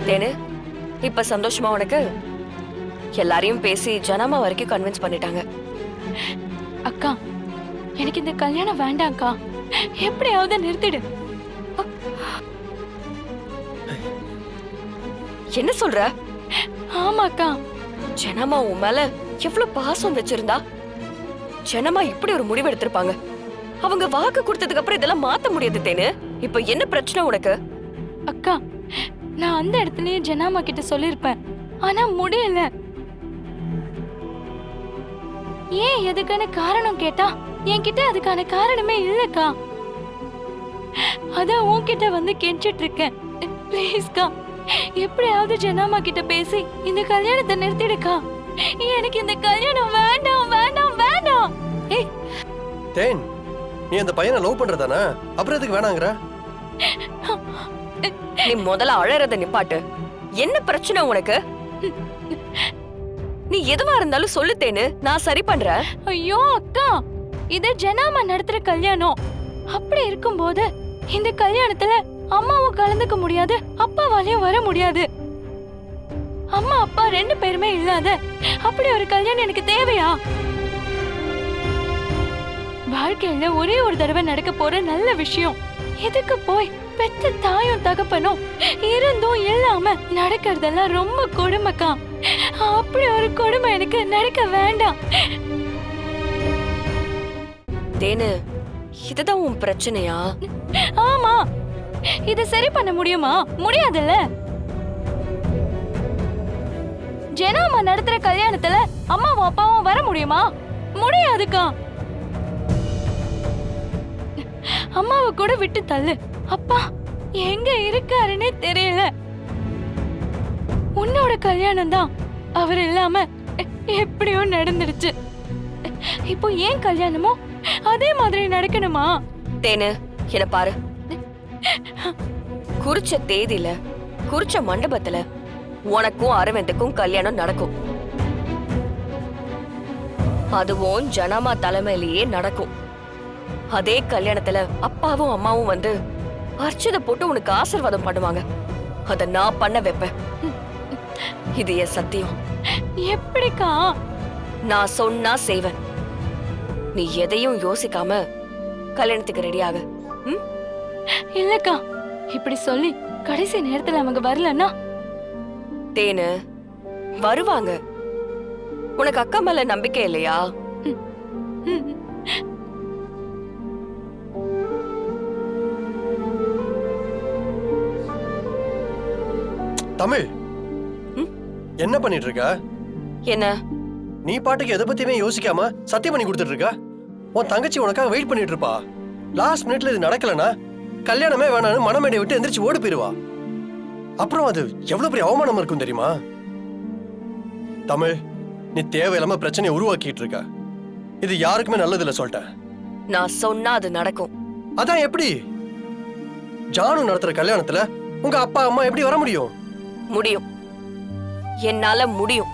தேனு, இப்ப சந்தோஷமா உனக்கு? எல்லாரையும் பேசி ஜனமா வரைக்கும் கன்வின்ஸ் பண்ணிட்டாங்க. அக்கா, எனக்கு இந்த கல்யாணம் வேண்டாம்க்கா. எப்படியாவது நிறுத்திடு. என்ன சொல்ற? ஆமாக்கா. ஜனமா உன் மேல எவ்வளவு பாசம் வச்சிருந்தா ஜனமா இப்படி ஒரு முடிவு எடுத்திருப்பாங்க? அவங்க வாக்கு கொடுத்ததுக்கு அப்புறம் இதெல்லாம் மாத்த முடியாது தேனு. இப்ப என்ன பிரச்சனை உனக்கு? அக்கா, நான் அந்த இடத்துலயே ஜனாமா கிட்ட சொல்லிருப்பேன். ஆனா முடியல. ஏன் எதுக்கான காரணம் கேட்டா என்கிட்ட அதுக்கான காரணமே இல்லக்கா. அதான் உன்கிட்ட வந்து கெஞ்சிட்டு இருக்கேன். ப்ளீஸ்க்கா, எப்படியாவது ஜனாமா கிட்ட பேசி இந்த கல்யாணத்தை நிறுத்திடுக்கா. எனக்கு இந்த கல்யாணம் வேண்டாம் வேண்டாம் வேண்டாம். ஏய் தேன், நீ அந்த பையனை லவ் பண்றதானே? அப்புறம் எதுக்கு வேணாங்கற? நீ முதல்ல அழறத நிப்பாட்டு. என்ன பிரச்சனை உனக்கு? நீ எதுவா இருந்தாலும் சொல்லு தேனு, நான் சரி பண்றேன். ஐயோ அக்கா, இது ஜனாமா நடத்துற கல்யாணம். அப்படி இருக்கும்போது இந்த கல்யாணத்துல அம்மாவும் கலந்துக்க முடியாது, அப்பாவாலையும் வர முடியாது. அம்மா அப்பா 2 பேருமே இல்லாத அப்படி ஒரு கல்யாணம் எனக்கு தேவையா? வாழ்க்கையில ஒரே ஒரு தடவை நடக்க போற நல்ல விஷயம். எதுக்கு போய் பெத்த தாயும் தகப்பனும் இருந்தும் இல்லாம நடக்கிறதெல்லாம் ரொம்ப கொடுமைக்கா. அப்படி ஒரு கொடுமை எனக்கு நடக்க வேண்டாம். தேனு, இதுதான் உன் பிரச்சனையா? ஆமா, இத சரி பண்ண முடியுமா? முடியாதுல்ல. ஜனாமா நடத்துற கல்யாணத்துல அம்மாவும் அப்பாவும் வர முடியுமா? முடியாதுக்கா. அம்மாவை கூட விட்டு தள்ளு, அப்பா எங்க இருக்காருன்னே தெரியல. உன்னோட கல்யாணம் தான் அவர் இல்லாம எப்படியோ நடந்துடுச்சு. இப்போ ஏன் கல்யாணமோ அதே மாதிரி நடக்கணுமா? தேனு, என்ன பாரு. குறிச்ச தேதியில குறிச்ச மண்டபத்துல உனக்கும் அரவிந்துக்கும் கல்யாணம் நடக்கும். அதுவும் ஜனமா தலைமையிலேயே நடக்கும். அதே கல்யாணத்துல அப்பாவும் அம்மாவும் வந்து அர்ச்சதை போட்டு உனக்கு ஆசீர்வாதம் பண்ணுவாங்க. அத நான் பண்ண வைப்பேன். இது என் சத்தியம். எப்படிக்கா? நான் சொன்னா செய்வேன். நீ எதையும் யோசிக்காம கல்யாணத்துக்கு ரெடியாக. இல்லக்கா, இப்படி சொல்லி கடைசி நேரத்துல அவங்க வரலன்னா? தேனு, வருவாங்க. உனக்கு அக்கா மேல நம்பிக்கை இல்லையா? தமிழ், என்ன பண்ணிட்டு இருக்க? என்ன? நீ பாட்டுக்கு எதை பத்தியுமே யோசிக்காம சத்தியம் பண்ணி கொடுத்துட்டு இருக்க. உன் தங்கச்சி உனக்காக வெயிட் பண்ணிட்டு இருப்பா. லாஸ்ட் மினிட்ல இது நடக்கலனா கல்யாணமே வேணான்னு மனமேடை விட்டு எந்திரிச்சு ஓடி போயிருவா. அப்புறம் அது எவ்வளவு பெரிய அவமானம் இருக்கும் தெரியுமா? தமிழ், நீ தேவையில்லாம பிரச்சனையை உருவாக்கிட்டு இருக்க. இது யாருக்குமே நல்லது இல்ல சொல்லிட்டேன். நான் சொன்னா அது நடக்கும். அதான் எப்படி? ஜானு நடத்துற கல்யாணத்துல உங்க அப்பா அம்மா எப்படி வர முடியும்? முடியும். என்னால முடியும்.